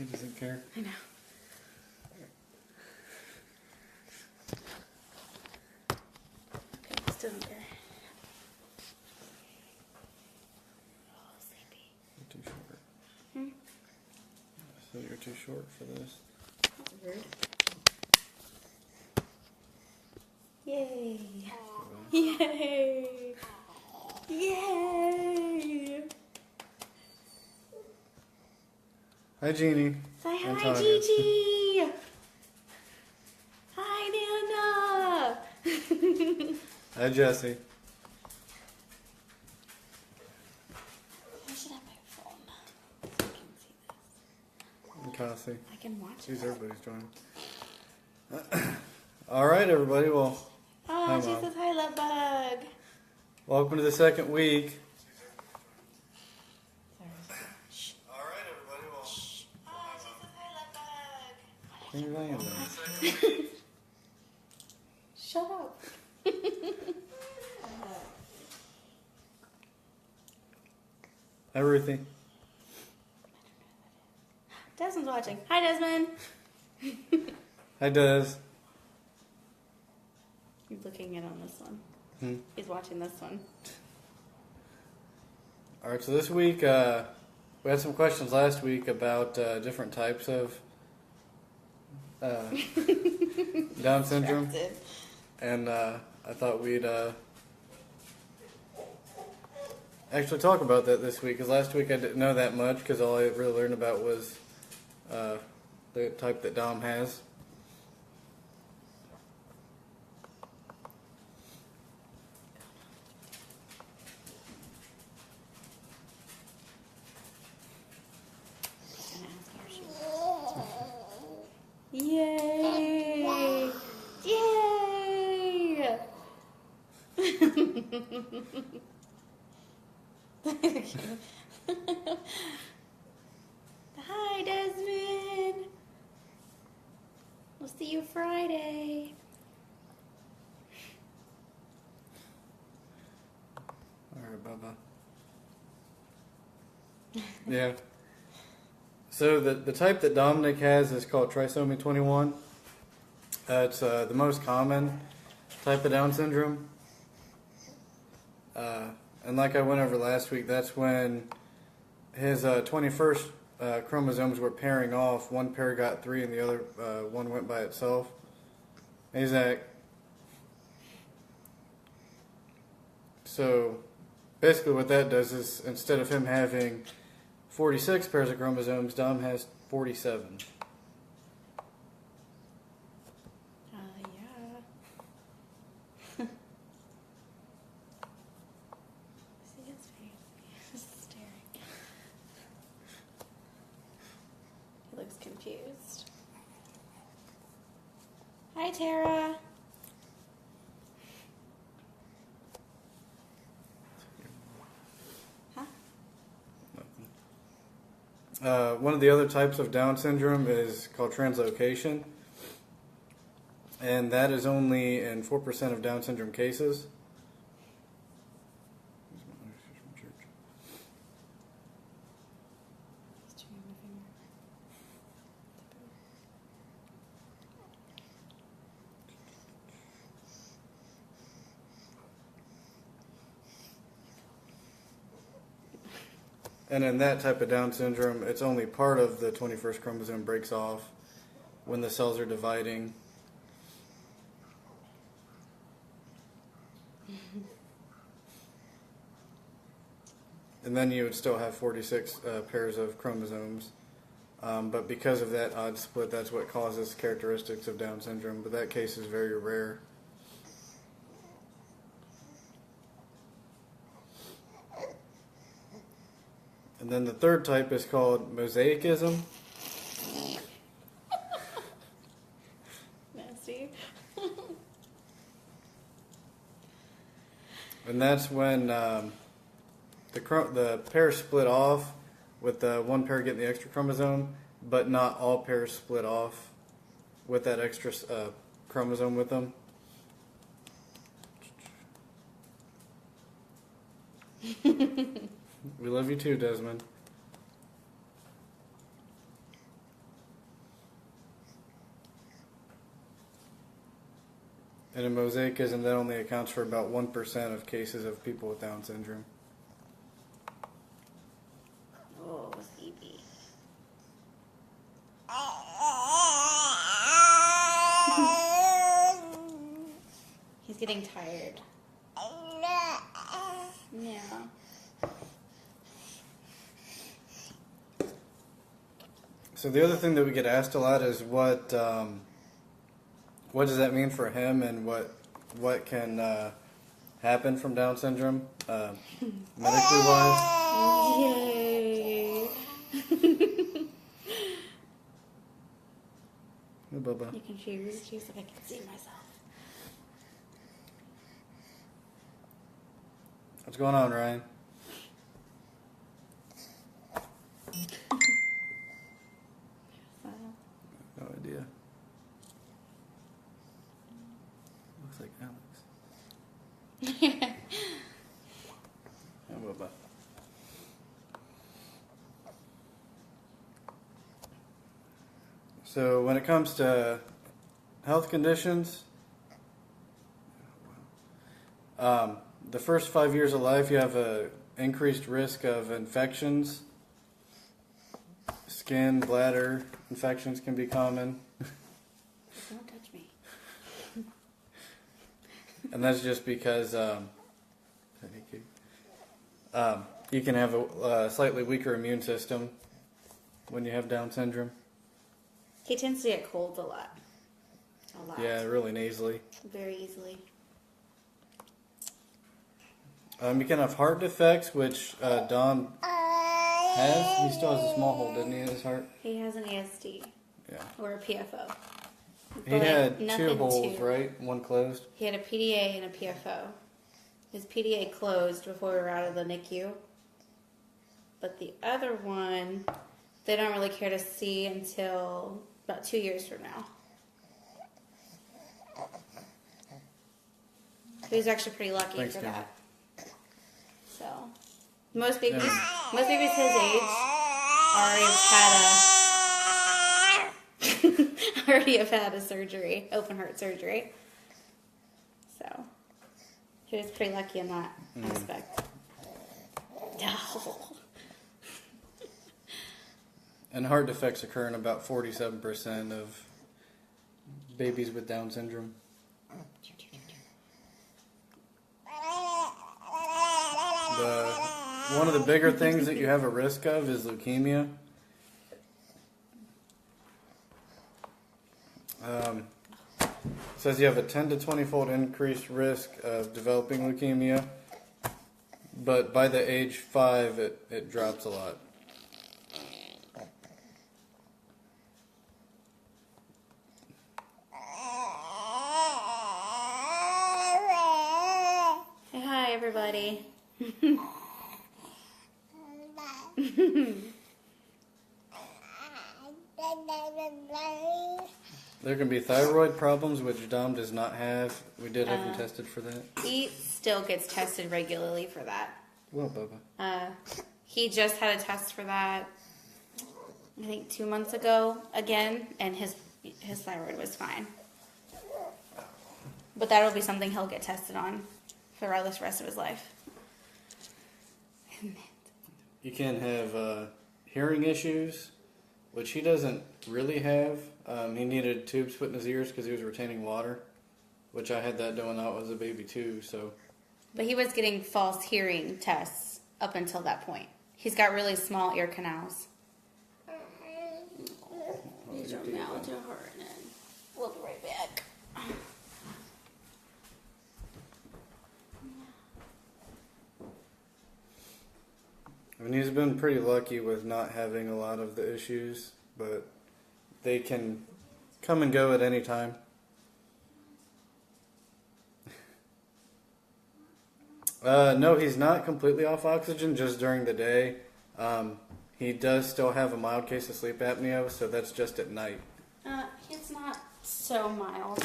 He doesn't care. I know. Okay, still don't care. Oh, sleepy. You're too short. Hmm? So you're too short for this. That's weird. Yay! Yay! Yay! Hi, Jeannie. Say hi, Antonia. Gigi! Hi, Nana! Hi, Jesse. I should have my phone so I can see this. And Cassie. I can watch Jeez, it. everybody's joining. All right, everybody. Well, Oh, hi, she Mom. says hi, love bug. Welcome to the second week. Shh. All right, everybody. Well, Shh. Oh, she says hi, love bug. Can you land there? Shut up. Hi, Ruthie. Desmond's watching. Hi, Desmond. Hi, Des. He's looking in on this one. Hmm. He's watching this one. All right, so this week we had some questions last week about different types of Down syndrome, Distracted. and I thought we'd actually talk about that this week, because last week I didn't know that much, because all I really learned about was the type that Dom has. Yay! Yay! Hi, Desmond. We'll see you Friday. All right, Bubba. Yeah. So the type that Dominick has is called trisomy 21. It's the most common type of Down syndrome. And like I went over last week, that's when his 21st chromosomes were pairing off. One pair got 3 and the other one went by itself. Hey, Zach. So basically what that does is, instead of him having 46 pairs of chromosomes, Dom has 47. Yeah. See his face. He's staring. He looks confused. Hi, Tara. One of the other types of Down syndrome is called translocation, and that is only in 4% of Down syndrome cases. And in that type of Down syndrome, it's only part of the 21st chromosome breaks off when the cells are dividing. And then you would still have 46 pairs of chromosomes. But because of that odd split, that's what causes characteristics of Down syndrome. But that case is very rare. And then the third type is called mosaicism. Nasty. And that's when the pairs split off, with one pair getting the extra chromosome, but not all pairs split off with that extra chromosome with them. We love you too, Desmond. And in mosaicism, that only accounts for about 1% of cases of people with Down syndrome. Oh, sleepy. He's getting tired. Yeah. So the other thing that we get asked a lot is what does that mean for him, and what can happen from Down syndrome, medically wise. Yay! Hey, Bubba. You can choose. Choose if I can see myself. What's going on, Ryan? No idea. Looks like Alex. Hey, Bubba. So when it comes to health conditions, the first 5 years of life, you have a increased risk of infections. Skin, bladder infections can be common. Don't touch me. And that's just because you can have a slightly weaker immune system when you have Down syndrome. He tends to get colds a lot. A lot. Yeah, really nasally. Very easily. You can have heart defects, which Dom has. He still has a small hole, doesn't he, in his heart? He has an ASD. Yeah. Or a PFO. He had two nothing holes, right? One closed. He had a PDA and a PFO. His PDA closed before we were out of the NICU. But the other one, they don't really care to see until about 2 years from now. He was actually pretty lucky Thanks, for Kim. that. So, most babies his age already have had a surgery, open heart surgery. So, he was pretty lucky in that aspect. No. And heart defects occur in about 47% of babies with Down syndrome. One of the bigger things that you have a risk of is leukemia. Says you have a 10 to 20-fold increased risk of developing leukemia, but by the age 5, it drops a lot. Say hi, everybody. There can be thyroid problems, which Dom does not have. We did have him tested for that. He still gets tested regularly for that. Well, Bubba. He just had a test for that, I think 2 months ago again, and his thyroid was fine. But that'll be something he'll get tested on for the rest of his life. You can have hearing issues, which he doesn't really have. He needed tubes put in his ears because he was retaining water, which I had that done when I was a baby too. So, but he was getting false hearing tests up until that point. He's got really small ear canals. These are now to her, and then we'll be right back. I mean, he's been pretty lucky with not having a lot of the issues, but they can come and go at any time. No, he's not completely off oxygen, just during the day. He does still have a mild case of sleep apnea, so that's just at night. It's not so mild.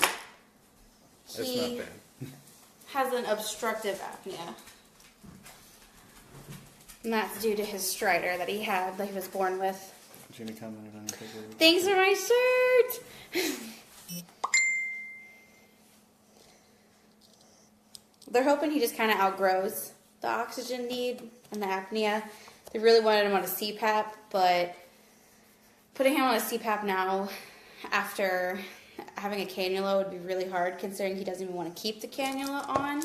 It's not bad. Has an obstructive apnea. And that's due to his stridor that he was born with. Gina commented on your picture. Thanks for my shirt! they're hoping he just kind of outgrows the oxygen need and the apnea. They really wanted him on a CPAP, but putting him on a CPAP now after having a cannula would be really hard, considering he doesn't even want to keep the cannula on.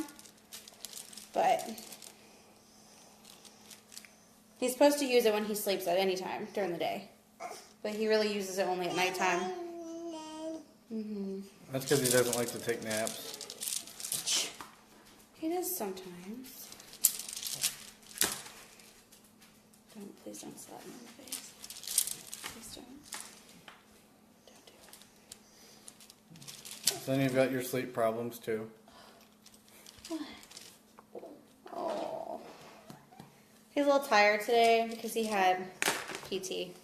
But he's supposed to use it when he sleeps at any time during the day. But he really uses it only at nighttime. Mm-hmm. That's because he doesn't like to take naps. He does sometimes. Please don't slap me in the face. Please don't. Don't do it. So then you've got your sleep problems too. What? Oh. He's a little tired today because he had PT.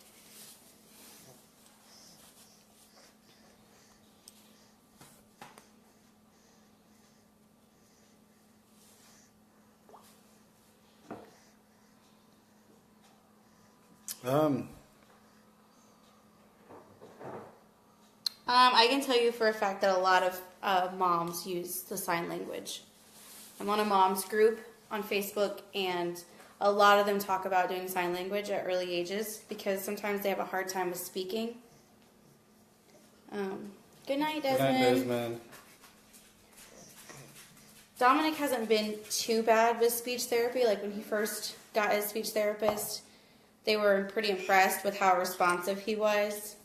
I can tell you for a fact that a lot of moms use the sign language. I'm on a mom's group on Facebook, and a lot of them talk about doing sign language at early ages because sometimes they have a hard time with speaking. Good night, Desmond. Good night, Desmond. Dominick hasn't been too bad with speech therapy. Like when he first got his speech therapist, they were pretty impressed with how responsive he was.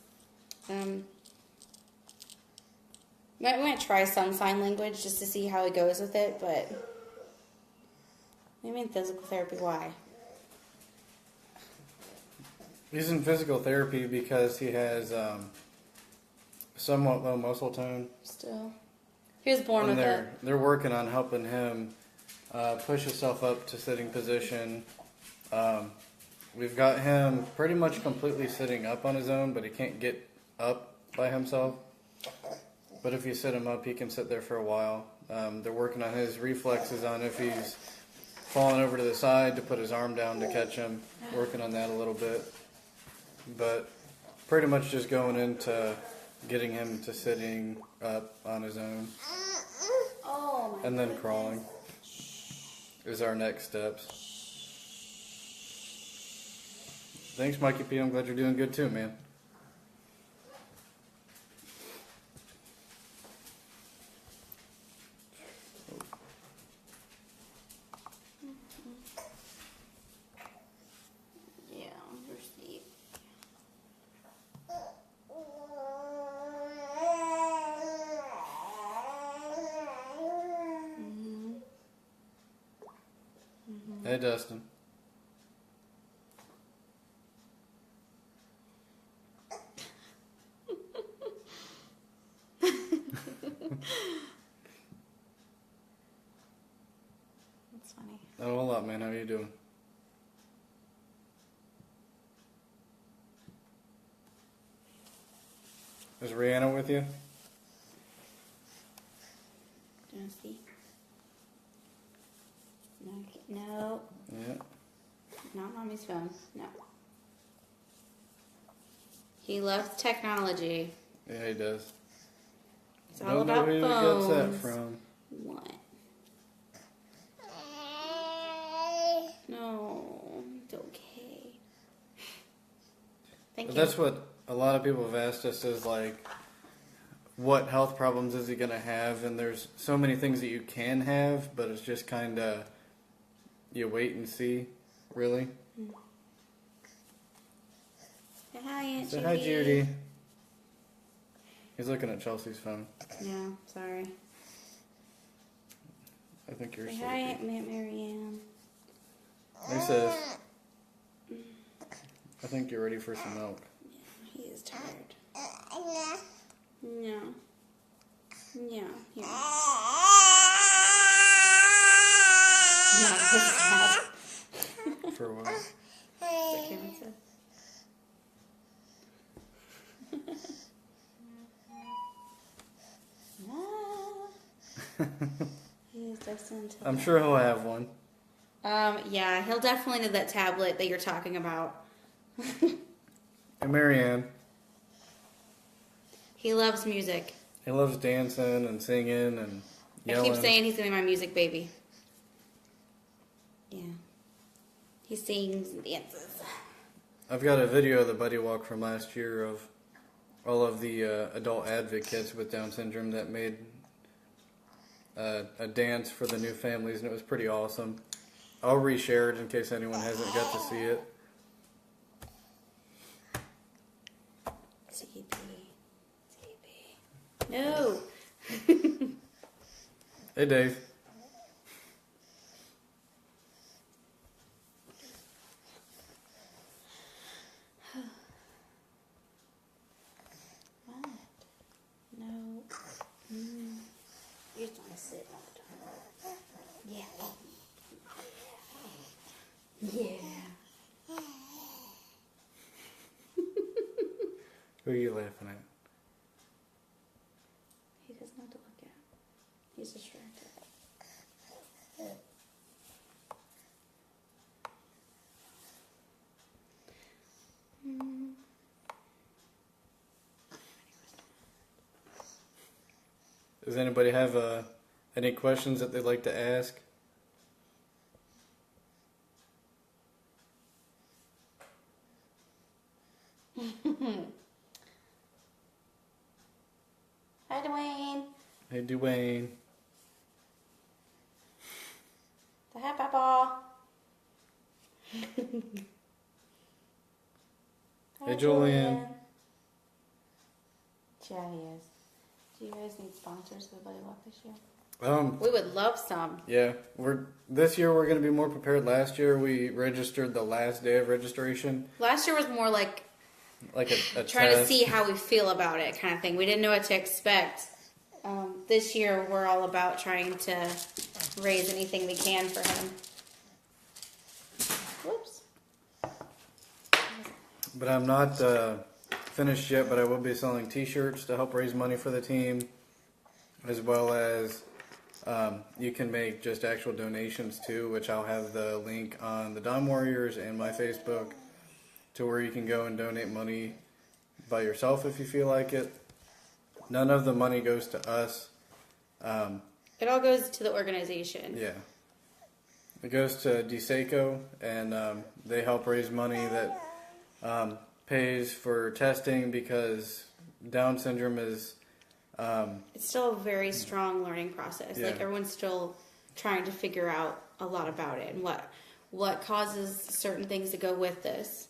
We might try some sign language just to see how he goes with it, but maybe in physical therapy, why? He's in physical therapy because he has somewhat low muscle tone. Still. He was born with it. They're working on helping him push himself up to sitting position. We've got him pretty much completely sitting up on his own, but he can't get up by himself. But if you sit him up, he can sit there for a while. They're working on his reflexes on if he's falling over to the side to put his arm down to catch him. Working on that a little bit. But pretty much just going into getting him to sitting up on his own. Oh my and then goodness. crawling is our next steps. Thanks, Mikey P. I'm glad you're doing good too, man. Yeah, you're asleep. Hey, Dustin. That's funny. Oh, a lot, man. How you doing? Is Rihanna with you? Do you want to see? No. Yeah. Not mommy's phone. No. He loves technology. Yeah, he does. It's all about who phones. he gets that from. What? No, it's okay. Thank But you. that's what a lot of people have asked us is like, what health problems is he going to have? And there's so many things that you can have, but it's just kind of, you wait and see, really. Say hi, Aunt Say Judy. hi, Judy. He's looking at Chelsea's phone. Yeah, sorry. I think you're Say sleepy. hi, Aunt Marianne. He says, I think you're ready for some milk. He is tired. No. Yeah, here. Not his cat. For what? The camera said. He is destined to. I'm sure he'll have one. Yeah, he'll definitely need that tablet that you're talking about. And Marianne, He loves music. he loves dancing and singing and I keep saying he's going to be my music baby. Yeah. He sings and dances. I've got a video of the buddy walk from last year of all of the adult advocates with Down syndrome that made a dance for the new families, and it was pretty awesome. I'll reshare it in case anyone hasn't got to see it. TP. No. Hey, Dave. What? No. You just want to sit all the time. Yeah. Yeah. Who are you laughing at? He doesn't have to look at. He's distracted. Does anybody have any questions that they'd like to ask? Hi, Dwayne. Hey, Dwayne. Say hi, Papa. Hey, Julian. Yeah, he is. Do you guys need sponsors for the Buddy Walk this year? We would love some. Yeah, this year we're going to be more prepared. Last year we registered the last day of registration. Last year was more like a trying test. to see how we feel about it, kind of thing. We didn't know what to expect. This year we're all about trying to raise anything we can for him. Whoops. But I'm not finished yet, but I will be selling t-shirts to help raise money for the team, as well as you can make just actual donations too, which I'll have the link on the Dom Warriors and my Facebook to where you can go and donate money by yourself if you feel like it. None of the money goes to us. It all goes to the organization. Yeah. It goes to DSECO, and they help raise money that pays for testing because Down syndrome is... it's still a very strong learning process. Yeah. Like, everyone's still trying to figure out a lot about it and what causes certain things to go with this.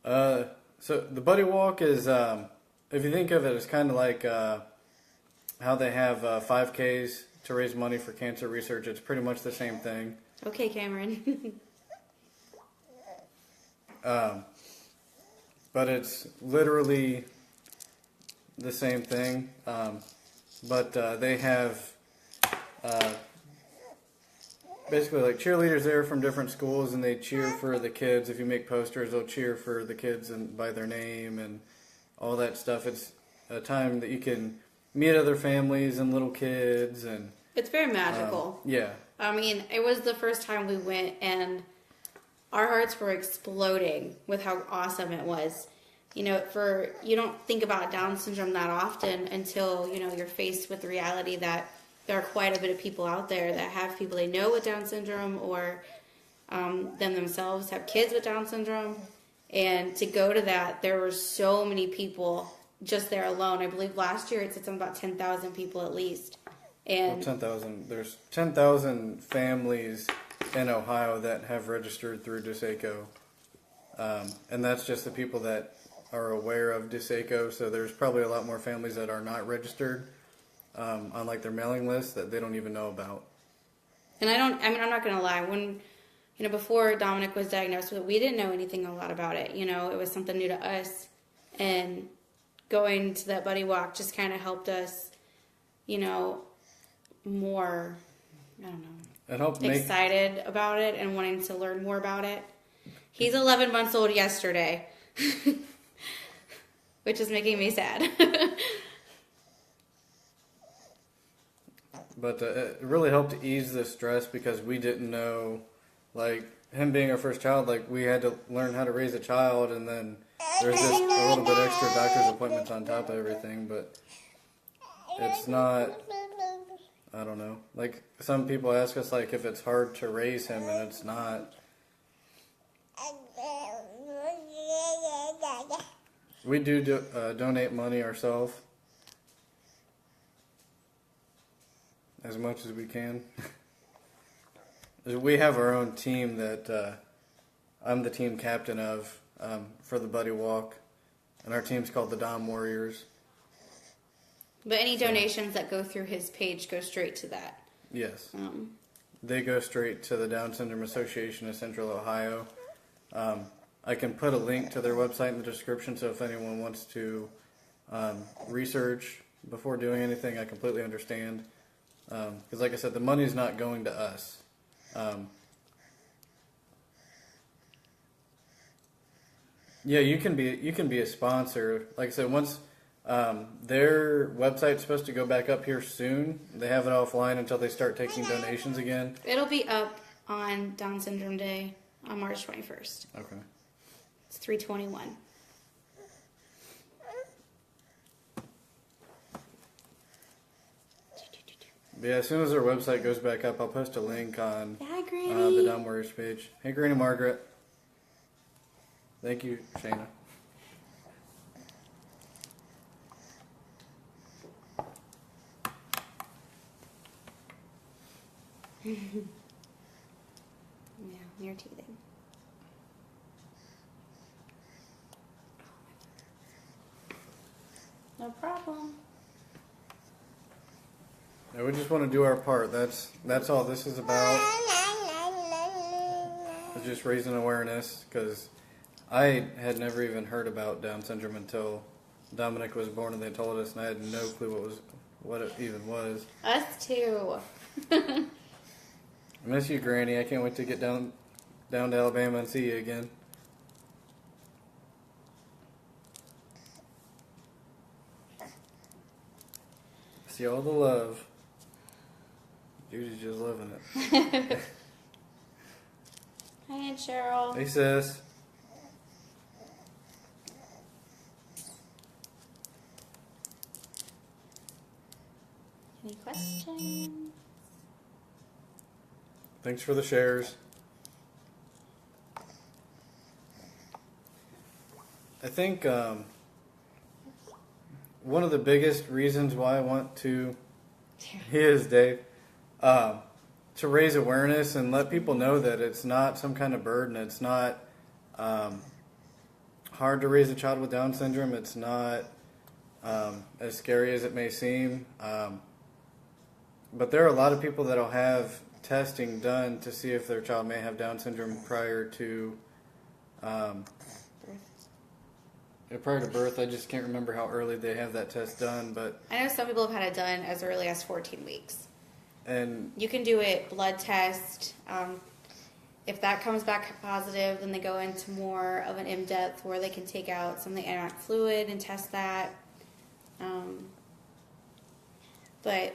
So the Buddy Walk is, if you think of it as kind of like how they have 5Ks to raise money for cancer research, it's pretty much the same thing. Okay, Cameron. But it's literally the same thing. But they have basically like cheerleaders there from different schools, and they cheer for the kids. If you make posters, they'll cheer for the kids and by their name and all that stuff. It's a time that you can meet other families and little kids, and It's very magical. yeah. I mean, it was the first time we went, and our hearts were exploding with how awesome it was. You know, you don't think about Down syndrome that often until, you're faced with the reality that there are quite a bit of people out there that have people they know with Down syndrome, or them themselves have kids with Down syndrome. And to go to that, there were so many people just there alone. I believe last year it said something about 10,000 people at least. And 10,000. There's 10,000 families in Ohio that have registered through DSECO. And that's just the people that are aware of DSECO. So there's probably a lot more families that are not registered on like their mailing list that they don't even know about. And I'm not going to lie. When, before Dominick was diagnosed with it, we didn't know anything a lot about it. It was something new to us. And going to that Buddy Walk just kind of helped us, more, I don't know. It helped excited about it and wanting to learn more about it. He's 11 months old yesterday, which is making me sad. But it really helped to ease the stress because we didn't know, like, him being our first child, like, we had to learn how to raise a child, and then there's just a little bit extra doctor's appointments on top of everything. But it's not, I don't know. Like, some people ask us, like, if it's hard to raise him, and it's not. We do donate money ourselves as much as we can. We have our own team that I'm the team captain of for the Buddy Walk, and our team's called the Dom Warriors. But any donations that go through his page go straight to that. Yes. They go straight to the Down Syndrome Association of Central Ohio. I can put a link to their website in the description, so if anyone wants to research before doing anything, I completely understand. Because like I said, the money's not going to us. Yeah, you can be a sponsor. Like I said, once their website's supposed to go back up here soon. They have it offline until they start taking donations again. It'll be up on Down Syndrome Day on March 21st. Okay. It's 321. But yeah, as soon as their website goes back up, I'll post a link on Hi, Granny. the Down Warriors page. Hey, Granny Margaret. Thank you, Shayna. Yeah, you're teething. No problem. Yeah, we just want to do our part. That's all this is about. It's just raising awareness, because I had never even heard about Down syndrome until Dominick was born, and they told us, and I had no clue what it even was. Us too. I miss you, Granny. I can't wait to get down to Alabama and see you again. See all the love. Judy's just loving it. Hi, Aunt Cheryl. Hey, sis. Any questions? Thanks for the shares. I think one of the biggest reasons why I want to is, Dave, to raise awareness and let people know that it's not some kind of burden. It's not hard to raise a child with Down syndrome. It's not as scary as it may seem. But there are a lot of people that will have testing done to see if their child may have Down syndrome prior to birth. I just can't remember how early they have that test done, but I know some people have had it done as early as 14 weeks. And you can do it blood test. If that comes back positive, then they go into more of an in-depth where they can take out some of the amniotic fluid and test that. But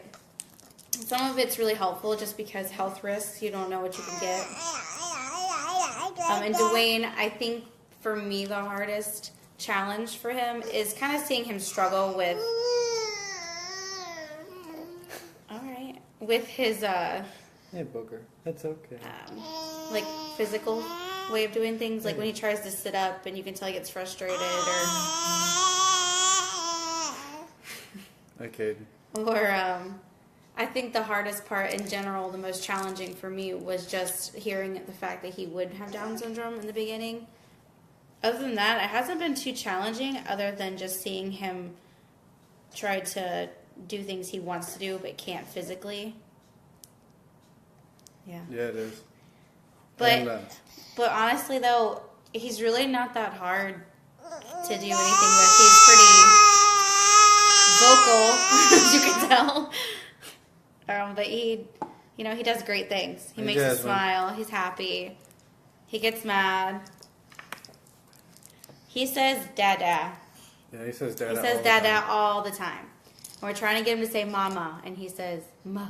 some of it's really helpful just because health risks, you don't know what you can get. And Dwayne, I think for me the hardest challenge for him is kind of seeing him struggle with his hey, Booker, that's okay. Like physical way of doing things, like when he tries to sit up and you can tell he gets frustrated, Okay. Or I think the hardest part in general, the most challenging for me, was just hearing the fact that he would have Down syndrome in the beginning. Other than that, it hasn't been too challenging, other than just seeing him try to do things he wants to do but can't physically. Yeah. Yeah, it is. But honestly, though, he's really not that hard to do anything with. He's pretty vocal, as you can tell. But he does great things. He makes us smile. He's happy. He gets mad. He says dada. Yeah, he says dada. He says dada all the time. And we're trying to get him to say mama, and he says ma,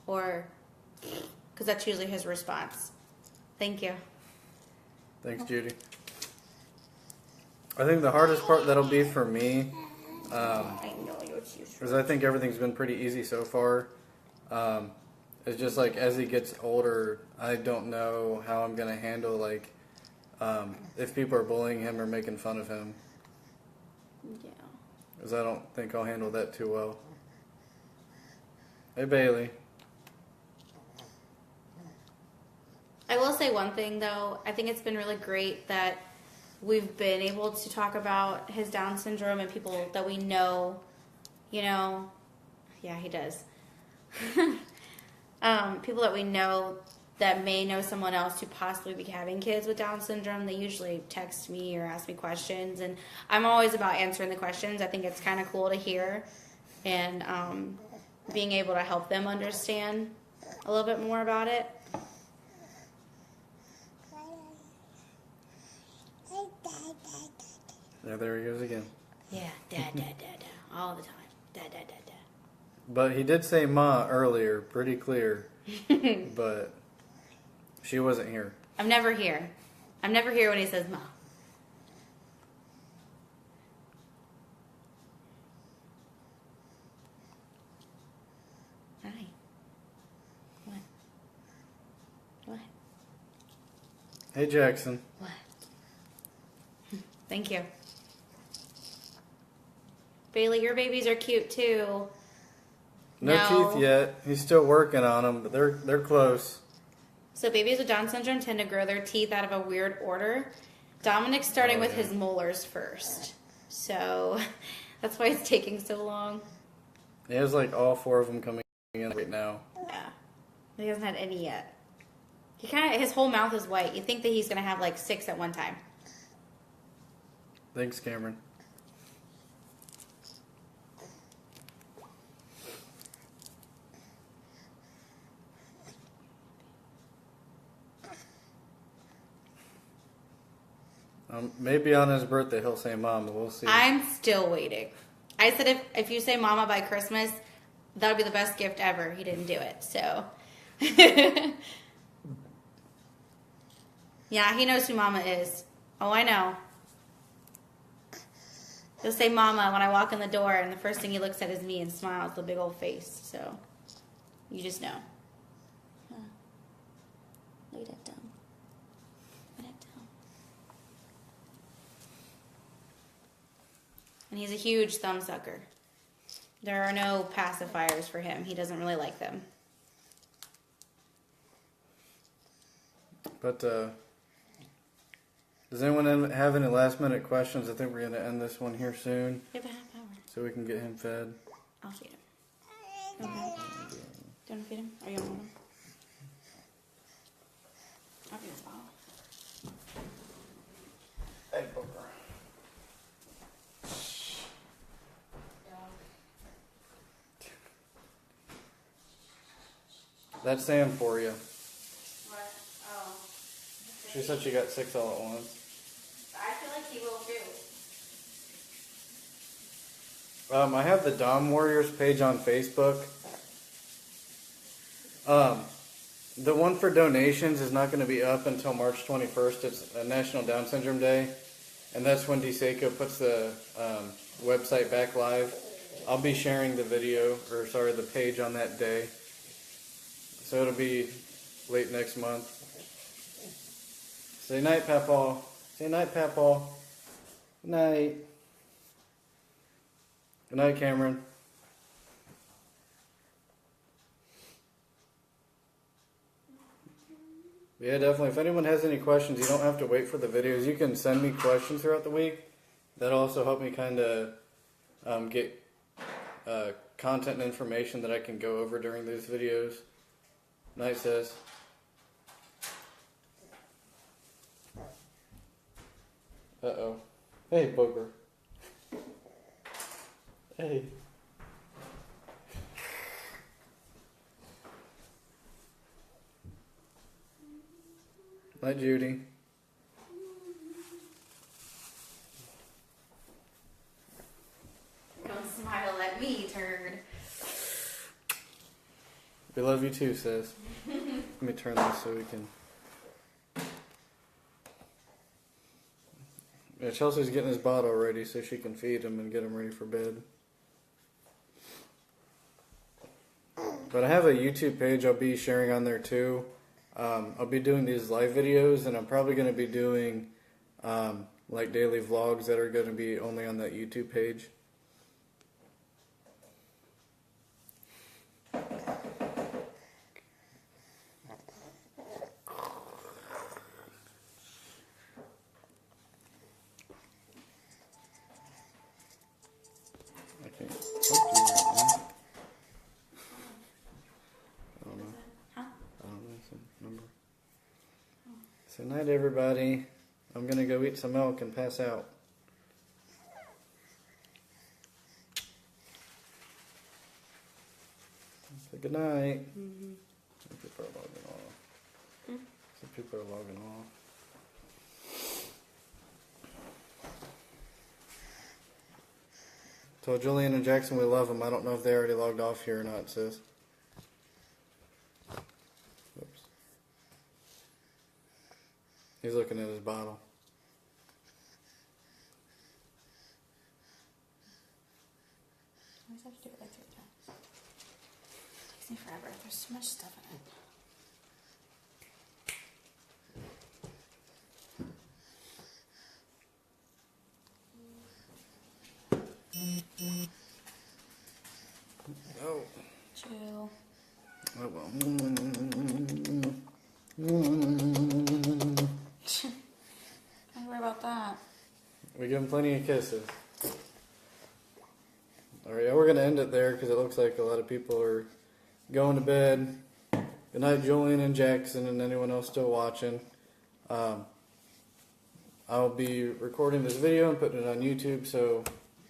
or because that's usually his response. Thank you. Thanks, Judy. I think the hardest part that'll be for me I know it's useful. Because I think everything's been pretty easy so far. It's just like as he gets older, I don't know how I'm gonna handle like if people are bullying him or making fun of him. Yeah. Because I don't think I'll handle that too well. Hey Bailey. I will say one thing though. I think it's been really great that we've been able to talk about his Down syndrome and people that we know. You know, yeah, he does. People that we know that may know someone else who possibly be having kids with Down syndrome, they usually text me or ask me questions, and I'm always about answering the questions. I think it's kind of cool to hear, and being able to help them understand a little bit more about it. Yeah, there he goes again. Yeah, dad, dad, dad, dad, all the time. Dad, dad, dad, dad. But he did say ma earlier, pretty clear. But she wasn't here. I'm never here. I'm never here when he says ma. Hi. What? What? Hey Jackson. What? Thank you. Bailey, your babies are cute too. No teeth yet. He's still working on them, but they're close. So babies with Down syndrome tend to grow their teeth out of a weird order. Dominick's starting with his molars first. So that's why it's taking so long. He has like all 4 of them coming in right now. Yeah. He hasn't had any yet. His whole mouth is white. You think that he's going to have like 6 at one time. Thanks, Cameron. Maybe on his birthday he'll say mama. We'll see. I'm still waiting. I said if you say mama by Christmas, that would be the best gift ever. He didn't do it, so. Yeah, he knows who mama is. Oh, I know. He'll say mama when I walk in the door, and the first thing he looks at is me and smiles, the big old face. So, you just know. Look at that dumb. Look at that dumb. And he's a huge thumb sucker. There are no pacifiers for him. He doesn't really like them. But does anyone have any last minute questions? I think we're going to end this one here soon. We have a half hour. So we can get him fed. I'll feed him. Okay. Do you want to feed him? Or you don't want him? I'll feed his bottle. Hey, Booker. That's Sam for you. What? Oh. She said she got 6 all at once. I feel like he will too. I have the Dom Warriors page on Facebook. The one for donations is not going to be up until March 21st. It's a National Down Syndrome Day. And that's when DeSeco puts the website back live. I'll be sharing the the page on that day. So it'll be late next month. Say night, Papaw. Say night, Papaw. Good night. Good night, Cameron. Yeah, definitely. If anyone has any questions, you don't have to wait for the videos. You can send me questions throughout the week. That'll also help me kind of get content and information that I can go over during these videos. Night, sis. Uh-oh. Hey, Booger. Hey. Night, Judy. Don't smile at me, turd. We love you too, sis. Let me turn this so we can... Yeah, Chelsea's getting his bottle ready so she can feed him and get him ready for bed. But I have a YouTube page I'll be sharing on there too. I'll be doing these live videos, and I'm probably going to be doing like daily vlogs that are going to be only on that YouTube page. I can't talk to you right now. I don't know. Huh? I don't know some number. So night, everybody. I'm gonna go eat some milk and pass out. So good night. Mm-hmm. Some people are logging off. Hmm? Some people are logging off. Told Julian and Jackson we love them. I don't know if they already logged off here or not, sis. Oops. He's looking at his bottle. I always have to do it like 3 times. Takes me forever. There's so much stuff in it. Oh. Chill. Oh well. Don't worry about that. We give him plenty of kisses. Alright, yeah, we're going to end it there because it looks like a lot of people are going to bed. Good night, Julian and Jackson, and anyone else still watching. I'll be recording this video and putting it on YouTube so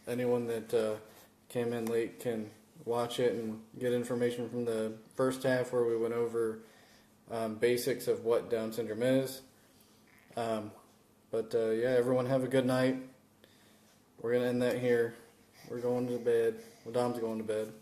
anyone that came in late can watch it and get information from the first half where we went over basics of what Down syndrome is. But yeah, everyone have a good night. We're going to end that here. We're going to bed. Well, Dom's going to bed.